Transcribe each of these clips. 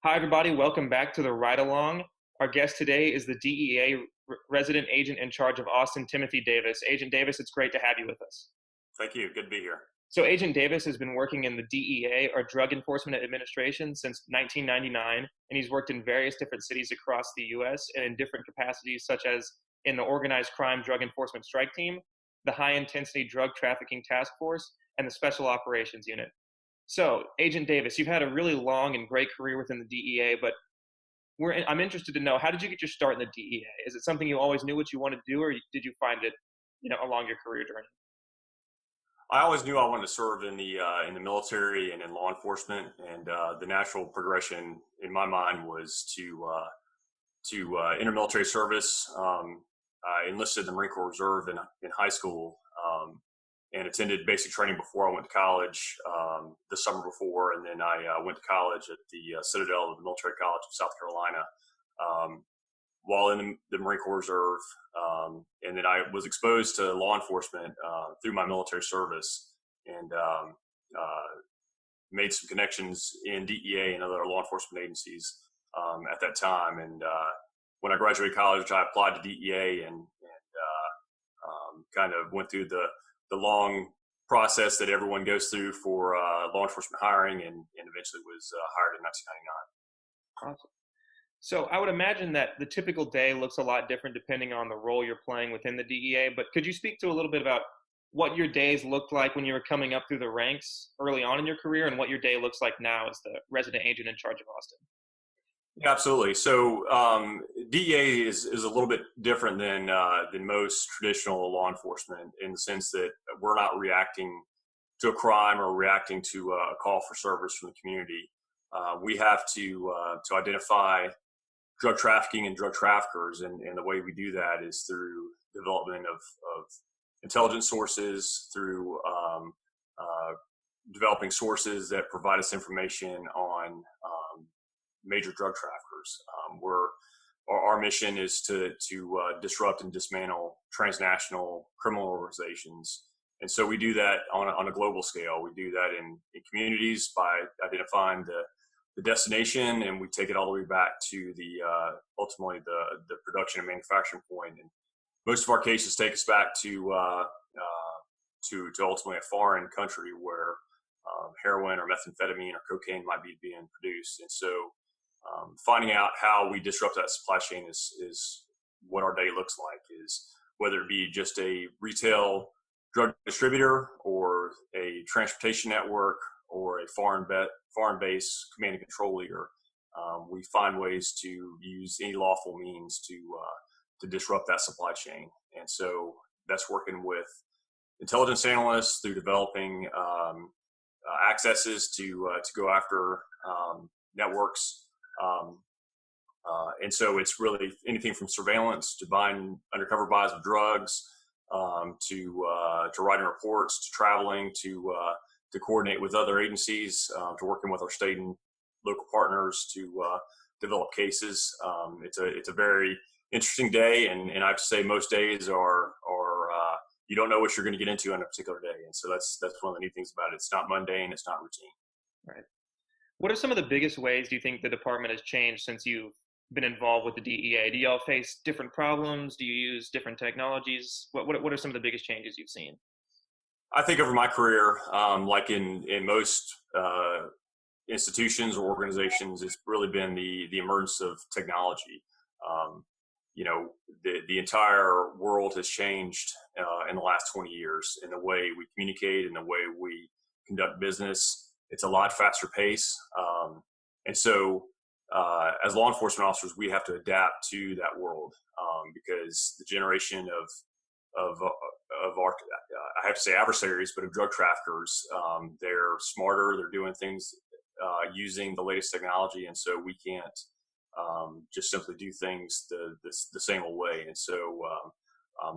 Hi, everybody. Welcome back to the Ride Along. Our guest today is the DEA Resident Agent in charge of Austin, Timothy Davis. Agent Davis, it's great to have you with us. Thank you. Good to be here. So, Agent Davis has been working in the DEA, or Drug Enforcement Administration, since 1999, and he's worked in various different cities across the U.S. and in different capacities, such as in the Organized Crime Drug Enforcement Strike Team, the High Intensity Drug Trafficking Task Force, and the Special Operations Unit. So, Agent Davis, you've had a really long and great career within the DEA, but I'm interested to know, how did you get your start in the DEA? Is it something you always knew what you wanted to do, or did you find it, along your career journey? I always knew I wanted to serve in the military and in law enforcement, and the natural progression in my mind was to enter military service. I enlisted in the Marine Corps Reserve in high school, and attended basic training before I went to college the summer before, and then I went to college at the Citadel of the Military College of South Carolina while in the Marine Corps Reserve, and then I was exposed to law enforcement through my military service, and made some connections in DEA and other law enforcement agencies at that time. And when I graduated college, I applied to DEA and kind of went through the long process that everyone goes through for law enforcement hiring, and eventually was hired in 1999. Awesome. So I would imagine that the typical day looks a lot different depending on the role you're playing within the DEA, but could you speak to a little bit about what your days looked like when you were coming up through the ranks early on in your career, and what your day looks like now as the resident agent in charge of Austin? Yeah, absolutely. So DEA is a little bit different than most traditional law enforcement, in the sense that we're not reacting to a crime or reacting to a call for service from the community. We have to identify drug trafficking and drug traffickers, and the way we do that is through development of intelligence sources, through developing sources that provide us information on major drug traffickers. Our mission is to disrupt and dismantle transnational criminal organizations, and so we do that on a global scale. We do that in communities by identifying the destination, and we take it all the way back to ultimately the production and manufacturing point. And most of our cases take us back to ultimately a foreign country where heroin or methamphetamine or cocaine might be being produced. And so finding out how we disrupt that supply chain is what our day looks like, is whether it be just a retail drug distributor or a transportation network or a foreign-based command and control leader. We find ways to use any lawful means to disrupt that supply chain. And so that's working with intelligence analysts through developing accesses to go after networks. And so it's really anything from surveillance to buying undercover buys of drugs, to writing reports, to traveling, to coordinate with other agencies, to working with our state and local partners to develop cases. It's a very interesting day, and I have to say most days are you don't know what you're going to get into on a particular day, and so that's one of the neat things about it. It's not mundane, it's not routine. Right. What are some of the biggest ways do you think the department has changed since you've been involved with the DEA? Do y'all face different problems? Do you use different technologies? What are some of the biggest changes you've seen? I think over my career, like in most institutions or organizations, it's really been the emergence of technology. The entire world has changed in the last 20 years in the way we communicate, in the way we conduct business. It's a lot faster pace. And so as law enforcement officers, we have to adapt to that world because the generation of our, I have to say adversaries, but of drug traffickers, they're smarter, they're doing things using the latest technology, and so we can't just simply do things the same old way. And so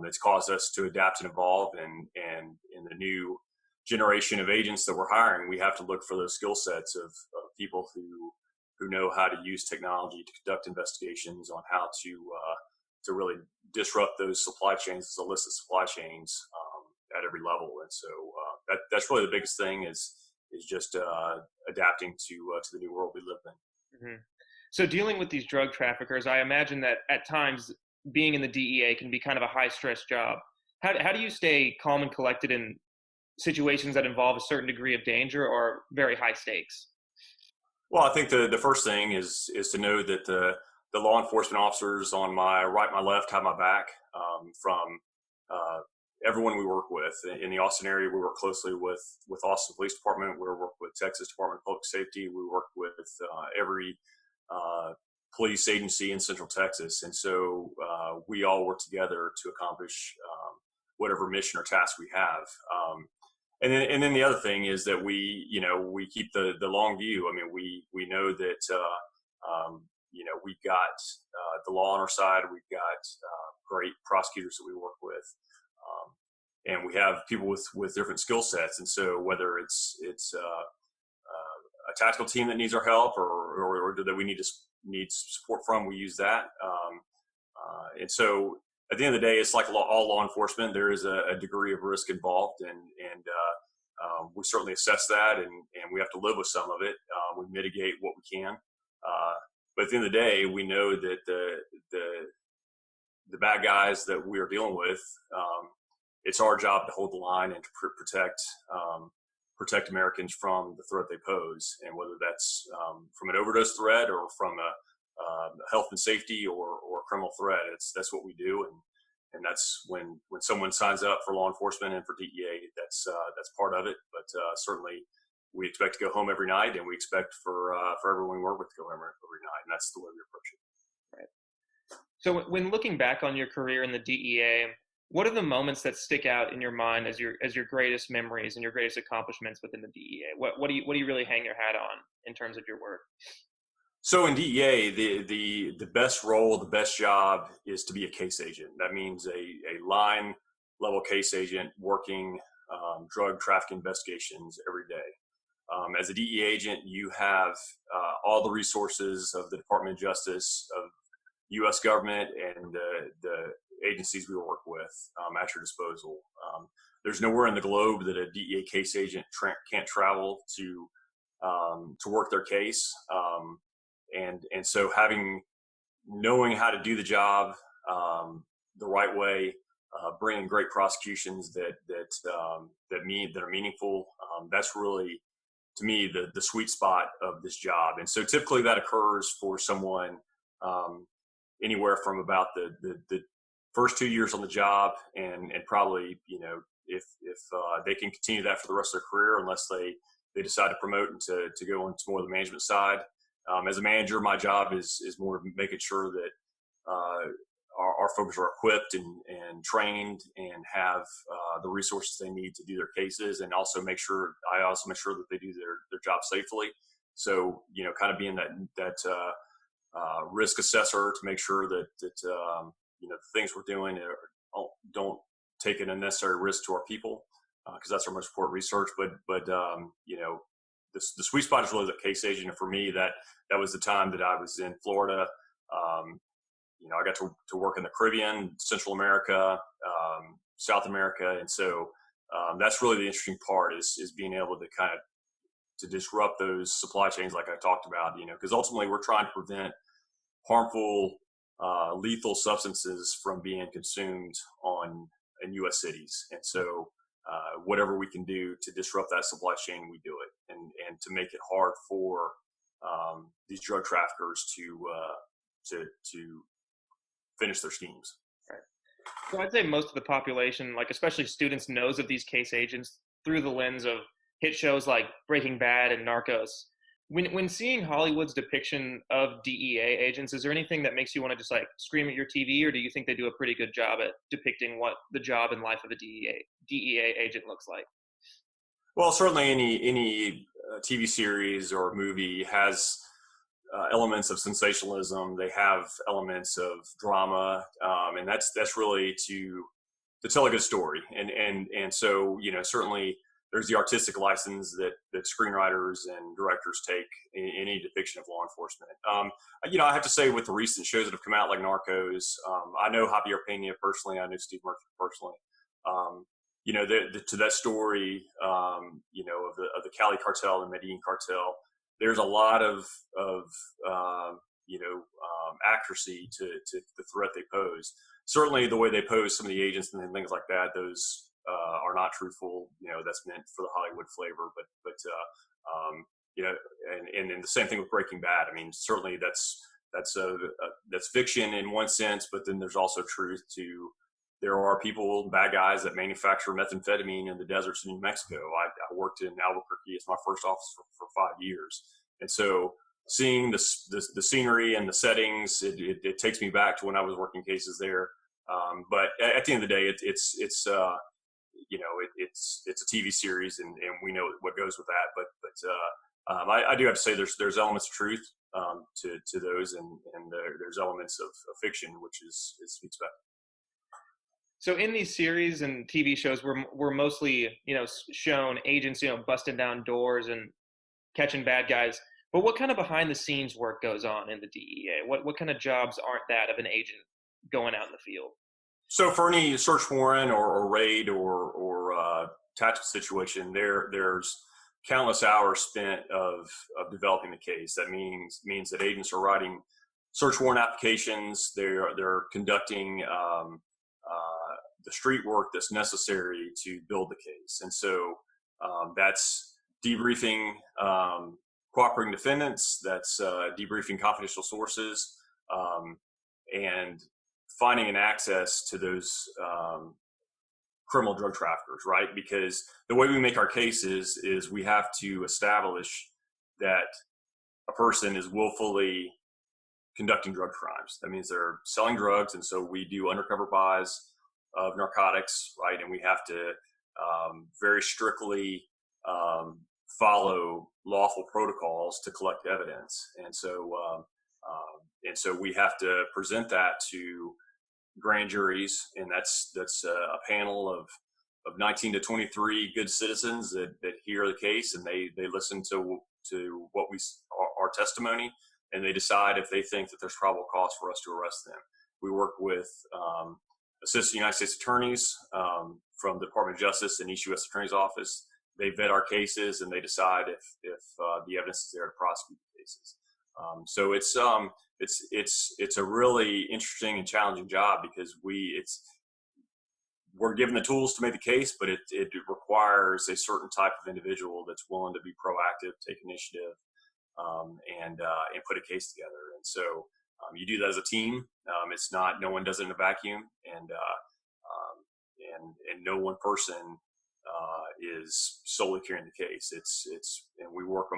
it's caused us to adapt and evolve, and in the new generation of agents that we're hiring, we have to look for those skill sets of people who know how to use technology to conduct investigations on how to really disrupt those supply chains, those illicit supply chains at every level. And so that's really the biggest thing is just adapting to the new world we live in. Mm-hmm. So dealing with these drug traffickers, I imagine that at times being in the DEA can be kind of a high stress job. How do you stay calm and collected in situations that involve a certain degree of danger or very high stakes? Well, I think the first thing is to know that the law enforcement officers on my right, my left have my back. From uh, everyone we work with in the Austin area, we work closely with Austin Police Department. We work with Texas Department of Public Safety. We work with every uh, police agency in Central Texas, and so we all work together to accomplish whatever mission or task we have. And then the other thing is that we keep the long view. I mean, we know that we've got the law on our side. We've got great prosecutors that we work with, and we have people with different skill sets. And so whether it's a tactical team that needs our help, or that we need support from, we use that. And so at the end of the day, it's like all law enforcement. There is a degree of risk involved, and we certainly assess that, and we have to live with some of it. We mitigate what we can, but at the end of the day, we know that the bad guys that we are dealing with, it's our job to hold the line and to protect Americans from the threat they pose, and whether that's from an overdose threat or from a health and safety or a criminal threat. That's what we do, and that's when someone signs up for law enforcement and for DEA, that's part of it. But certainly, we expect to go home every night, and we expect for everyone we work with to go home every night, and that's the way we approach it. Right. So when looking back on your career in the DEA, what are the moments that stick out in your mind as your greatest memories and your greatest accomplishments within the DEA? What do you really hang your hat on in terms of your work? So in DEA, the best role, the best job is to be a case agent. That means a line level case agent working drug trafficking investigations every day. As a DEA agent, you have all the resources of the Department of Justice, of U.S. government, and the agencies we work with at your disposal. There's nowhere in the globe that a DEA case agent can't travel to work their case. And so knowing how to do the job the right way, bringing great prosecutions that are meaningful, that's really, to me, the sweet spot of this job. And so typically that occurs for someone anywhere from about the first 2 years on the job, and probably, if they can continue that for the rest of their career, unless they decide to promote and to go on to more of the management side. As a manager, my job is more making sure that our folks are equipped and trained and have the resources they need to do their cases, and also I also make sure that they do their job safely. So, kind of being that risk assessor to make sure that the things we're doing don't take an unnecessary risk to our people, because that's our most important research. But the sweet spot is really the case agent. And for me, that was the time that I was in Florida. I got to work in the Caribbean, Central America, South America, and so that's really the interesting part is being able to kind of to disrupt those supply chains, like I talked about. Because ultimately we're trying to prevent harmful, lethal substances from being consumed in U.S. cities, and so whatever we can do to disrupt that supply chain, we do it, and to make it hard for these drug traffickers to finish their schemes. Right. So I'd say most of the population, like especially students, knows of these case agents through the lens of hit shows like Breaking Bad and Narcos. When seeing Hollywood's depiction of DEA agents, is there anything that makes you want to just like scream at your TV, or do you think they do a pretty good job at depicting what the job and life of a DEA agent looks like? Well, certainly any TV series or movie has elements of sensationalism. They have elements of drama, and that's really to tell a good story. And so certainly there's the artistic license that screenwriters and directors take in any depiction of law enforcement. I have to say, with the recent shows that have come out like Narcos, I know Javier Pena personally. I know Steve Murphy personally. To that story, of the Cali cartel and Medellin cartel, there's a lot of accuracy to the threat they pose. Certainly, the way they pose some of the agents and things like that, those are not truthful. That's meant for the Hollywood flavor. Um, you know, and the same thing with Breaking Bad. I mean, certainly that's fiction in one sense, but then there's also truth to. There are people, bad guys, that manufacture methamphetamine in the deserts in New Mexico. I worked in Albuquerque as my first office for 5 years, and so seeing the scenery and the settings, it takes me back to when I was working cases there. But at the end of the day, it's a TV series, and we know what goes with that. But I do have to say there's elements of truth to those, and there's elements of fiction, which is expected. So in these series and TV shows, we're mostly shown agents busting down doors and catching bad guys. But what kind of behind the scenes work goes on in the DEA? What kind of jobs aren't that of an agent going out in the field? So for any search warrant or raid or tactical situation, there's countless hours spent of developing the case. That means that agents are writing search warrant applications. They're conducting the street work that's necessary to build the case, and so that's debriefing cooperating defendants. That's debriefing confidential sources, and finding an access to those criminal drug traffickers, right? Because the way we make our cases is we have to establish that a person is willfully conducting drug crimes. That means they're selling drugs, and so we do undercover buys of narcotics, right? And we have to very strictly follow lawful protocols to collect evidence, and so we have to present that to grand juries, and that's a panel of 19 to 23 good citizens that hear the case, and they listen to what our testimony, and they decide if they think that there's probable cause for us to arrest them. We work with assistant United States attorneys from the Department of Justice and East U.S. Attorney's Office. They vet our cases, and they decide if the evidence is there to prosecute the cases. So it's a really interesting and challenging job because we're given the tools to make the case, but it requires a certain type of individual that's willing to be proactive, take initiative, and put a case together. And so you do that as a team. It's not, no one does it in a vacuum, and no one person is solely carrying the case. And we work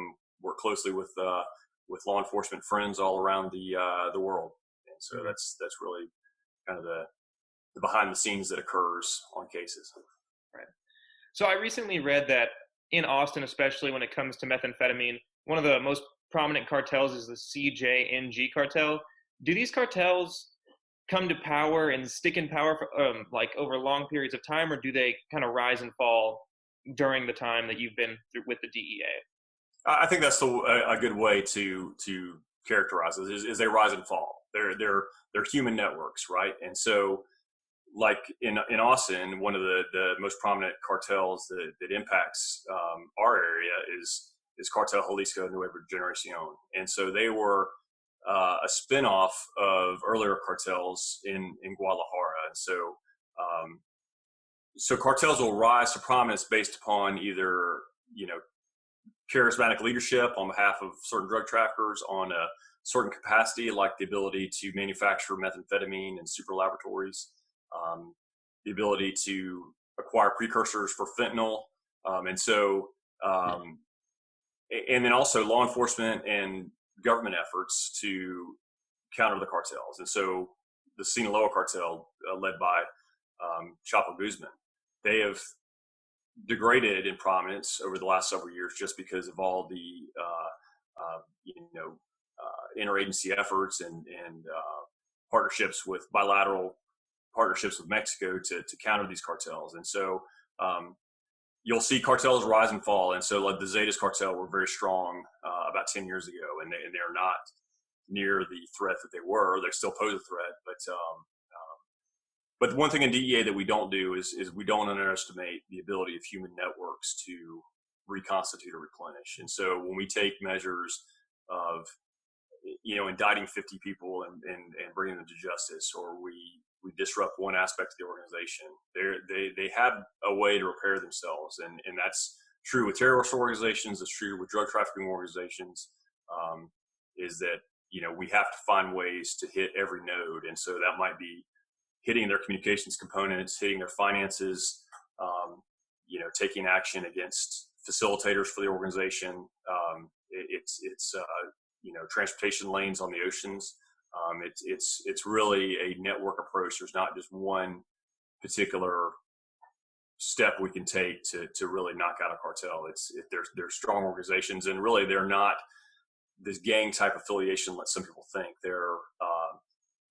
closely with law enforcement friends all around the world, and so that's really kind of the behind the scenes that occurs on cases. Right. So I recently read that in Austin, especially when it comes to methamphetamine, one of the most prominent cartels is the CJNG cartel. Do these cartels come to power and stick in power for, like over long periods of time, or do they kind of rise and fall during the time that you've been through with the DEA? I think that's a good way to characterize it. Is they rise and fall. They're human networks, right? And so, like in Austin, one of the most prominent cartels that impacts our area is Cartel Jalisco Nueva Generacion, and so they were a spinoff of earlier cartels in Guadalajara, and so cartels will rise to prominence based upon either charismatic leadership on behalf of certain drug traffickers on a certain capacity, like the ability to manufacture methamphetamine in super laboratories, the ability to acquire precursors for fentanyl, and then also law enforcement and government efforts to counter the cartels. And so the Sinaloa cartel, led by Chapo Guzman, they have degraded in prominence over the last several years just because of all the interagency efforts and partnerships with bilateral partnerships with Mexico to counter these cartels. And so you'll see cartels rise and fall. And so like the Zetas cartel were very strong about 10 years ago, and they're not near the threat that they were. They still pose a threat, but one thing in DEA that we don't do is we don't underestimate the ability of human networks to reconstitute or replenish. And so when we take measures of indicting 50 people and bringing them to justice, or we disrupt one aspect of the organization. They have a way to repair themselves, and that's true with terrorist organizations. It's true with drug trafficking organizations. Is that we have to find ways to hit every node, and so that might be hitting their communications components, hitting their finances, taking action against facilitators for the organization. It's transportation lanes on the oceans. It's really a network approach. There's not just one particular step we can take to really knock out a cartel. They're strong organizations, and really they're not this gang type affiliation like some people think. They're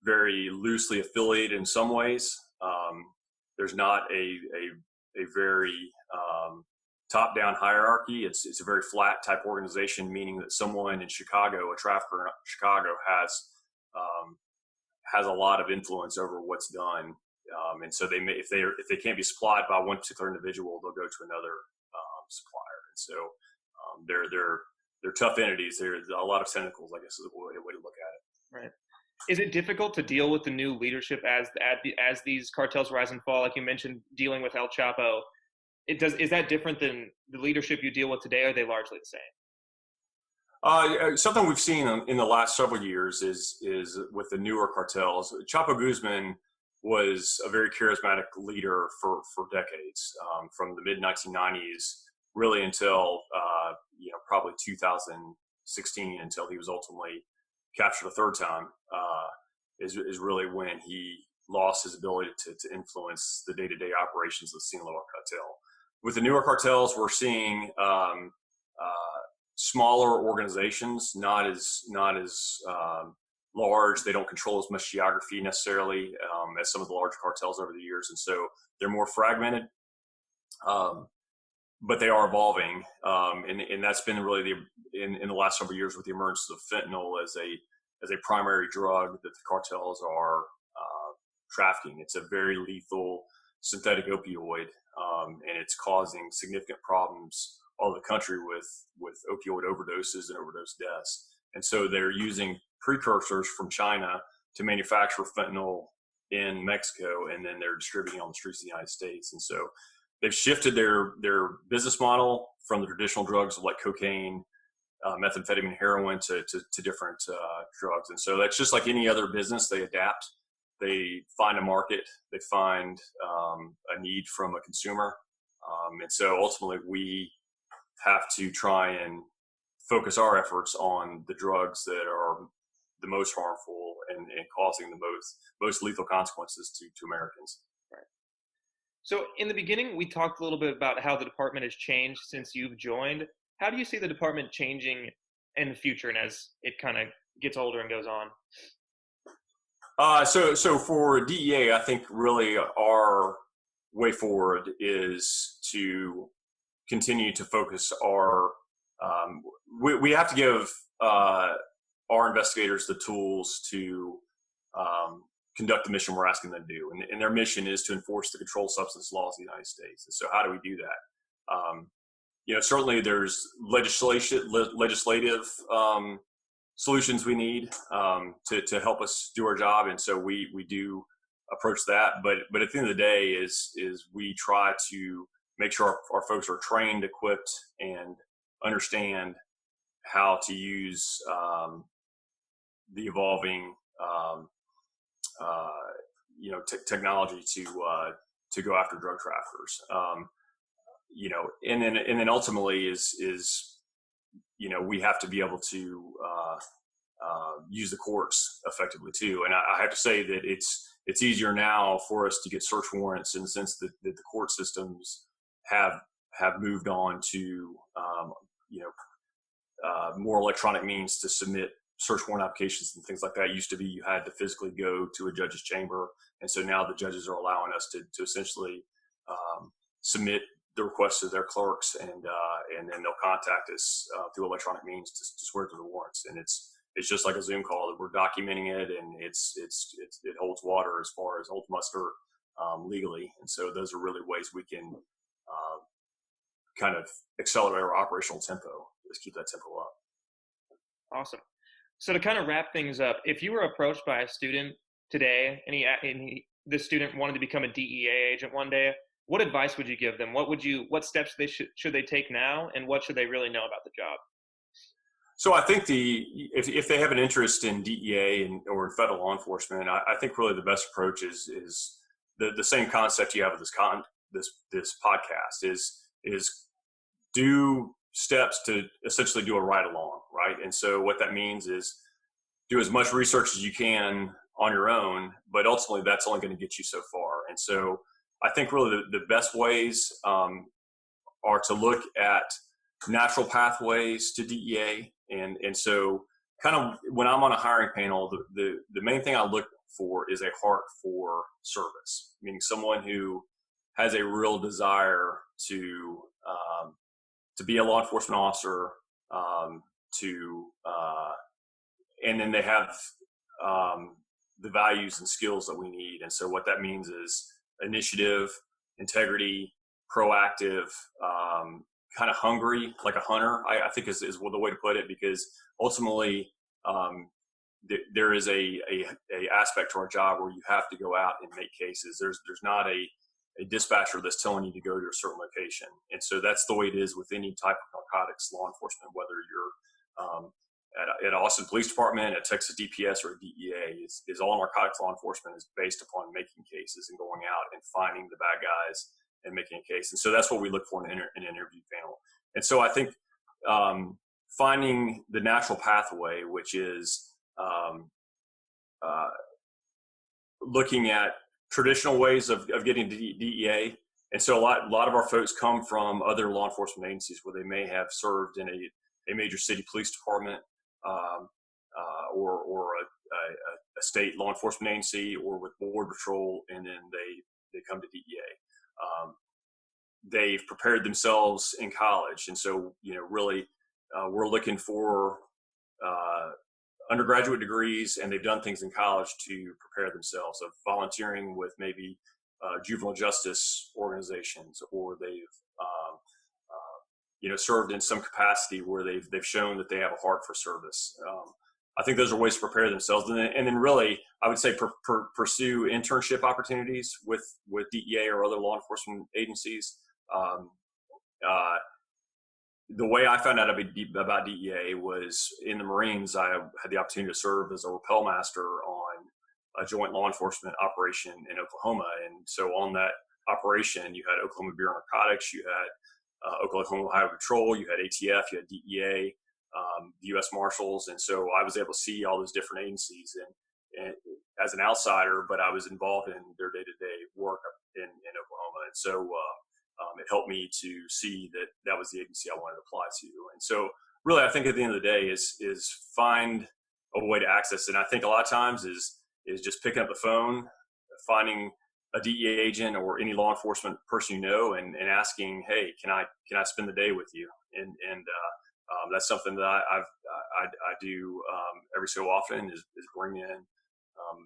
very loosely affiliated in some ways. There's not a very top-down hierarchy. It's a very flat type organization, meaning that someone in Chicago, a trafficker in Chicago, has a lot of influence over what's done. And so if they can't be supplied by one particular individual, they'll go to another supplier. And so they're tough entities. There's a lot of tentacles, I guess, is a way to look at it. Right. Is it difficult to deal with the new leadership as these cartels rise and fall? Like you mentioned, dealing with El Chapo. Is that different than the leadership you deal with today? Or are they largely the same? Something we've seen in the last several years is with the newer cartels. Chapo Guzman was a very charismatic leader for decades, from the mid 1990s really until probably 2016, until he was ultimately captured a third time. Is really when he lost his ability to influence the day-to-day operations of the Sinaloa cartel. With the newer cartels, we're seeing smaller organizations, not as large. They don't control as much geography necessarily as some of the larger cartels over the years, and so they're more fragmented. But they are evolving, and that's been really in the last several years with the emergence of fentanyl as a primary drug that the cartels are trafficking. It's a very lethal synthetic opioid, and it's causing significant problems all over the country with opioid overdoses and overdose deaths. And so they're using precursors from China to manufacture fentanyl in Mexico, and then they're distributing on the streets of the United States. And so they've shifted their business model from the traditional drugs of like cocaine, methamphetamine, heroin to different drugs. And so that's just like any other business. They adapt. They find a market. They find a need from a consumer. And so ultimately we have to try and focus our efforts on the drugs that are the most harmful and causing the most lethal consequences to Americans. Right. So in the beginning, we talked a little bit about how the department has changed since you've joined. How do you see the department changing in the future and as it kind of gets older and goes on? So for DEA, I think really our way forward is to continue to focus our, we have to give our investigators the tools to conduct the mission we're asking them to do. And their mission is to enforce the controlled substance laws of the United States. And so how do we do that? Certainly there's legislative solutions we need to help us do our job. And so we do approach that. But at the end of the day is we try to make sure our folks are trained, equipped, and understand how to use the evolving technology to go after drug traffickers. And then ultimately is we have to be able to use the courts effectively too. And I have to say that it's easier now for us to get search warrants in the sense that the court systems have moved on to more electronic means to submit search warrant applications and things like that. It used to be you had to physically go to a judge's chamber, and so now the judges are allowing us to essentially submit the request to their clerks, and then they'll contact us through electronic means to swear to the warrants. And it's just like a Zoom call. We're documenting it, and it holds water as far as holds muster legally. And so those are really ways we can kind of accelerate our operational tempo. Just keep that tempo up. Awesome. So to kind of wrap things up, if you were approached by a student today this student wanted to become a DEA agent one day, what advice would you give them? What steps should they take now, and what should they really know about the job? So I think if they have an interest in DEA or in federal law enforcement, I think really the best approach is the same concept you have with this podcast is do steps to essentially do a ride along, right? And so what that means is do as much research as you can on your own, but ultimately that's only going to get you so far. And so I think really the best ways are to look at natural pathways to DEA. And so kind of when I'm on a hiring panel, the main thing I look for is a heart for service, meaning someone who has a real desire to be a law enforcement officer, and then they have the values and skills that we need. And so what that means is initiative, integrity, proactive, kind of hungry, like a hunter, I think is the way to put it, because ultimately there is a aspect to our job where you have to go out and make cases. There's not a dispatcher that's telling you to go to a certain location. And so that's the way it is with any type of narcotics law enforcement, whether you're at Austin Police Department, at Texas DPS, or DEA, is all narcotics law enforcement is based upon making cases and going out and finding the bad guys and making a case. And so that's what we look for in an interview panel. And so I think finding the natural pathway, which is looking at traditional ways of getting to DEA. And so a lot of our folks come from other law enforcement agencies where they may have served in a major city police department, or a state law enforcement agency, or with border patrol, and then they come to DEA. They've prepared themselves in college, and so really we're looking for undergraduate degrees, and they've done things in college to prepare themselves, of volunteering with maybe juvenile justice organizations, or they've served in some capacity where they've shown that they have a heart for service. I think those are ways to prepare themselves, and then really I would say pursue internship opportunities with DEA or other law enforcement agencies. The way I found out about DEA was in the Marines. I had the opportunity to serve as a rappel master on a joint law enforcement operation in Oklahoma. And so on that operation, you had Oklahoma Bureau of Narcotics, you had Oklahoma Highway Patrol, you had ATF, you had DEA, the U.S. Marshals. And so I was able to see all those different agencies and as an outsider, but I was involved in their day-to-day work in Oklahoma. And so it helped me to see that was the agency I wanted to apply to. And so really, I think at the end of the day is find a way to access it. And I think a lot of times is just picking up the phone, finding a DEA agent or any law enforcement person and asking, hey, can I spend the day with you? And that's something that I do every so often is bring in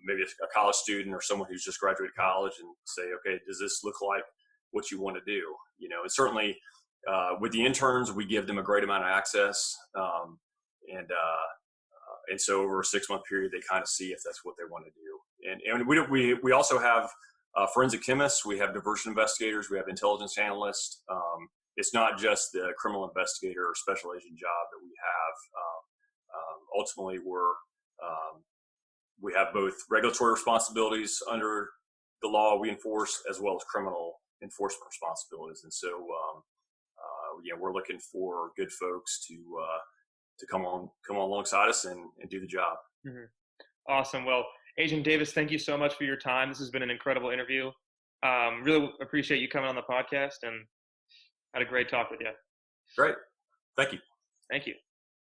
maybe a college student or someone who's just graduated college and say, okay, does this look like what you want to do? And certainly with the interns, we give them a great amount of access, and so over a 6-month period, they kind of see if that's what they want to do. And we also have forensic chemists, we have diversion investigators, we have intelligence analysts. It's not just the criminal investigator or special agent job that we have. Ultimately, we have both regulatory responsibilities under the law we enforce, as well as criminal enforcement responsibilities. And so, we're looking for good folks to come alongside us and do the job. Mm-hmm. Awesome. Well, Agent Davis, thank you so much for your time. This has been an incredible interview. Really appreciate you coming on the podcast, and had a great talk with you. Great. Thank you. Thank you.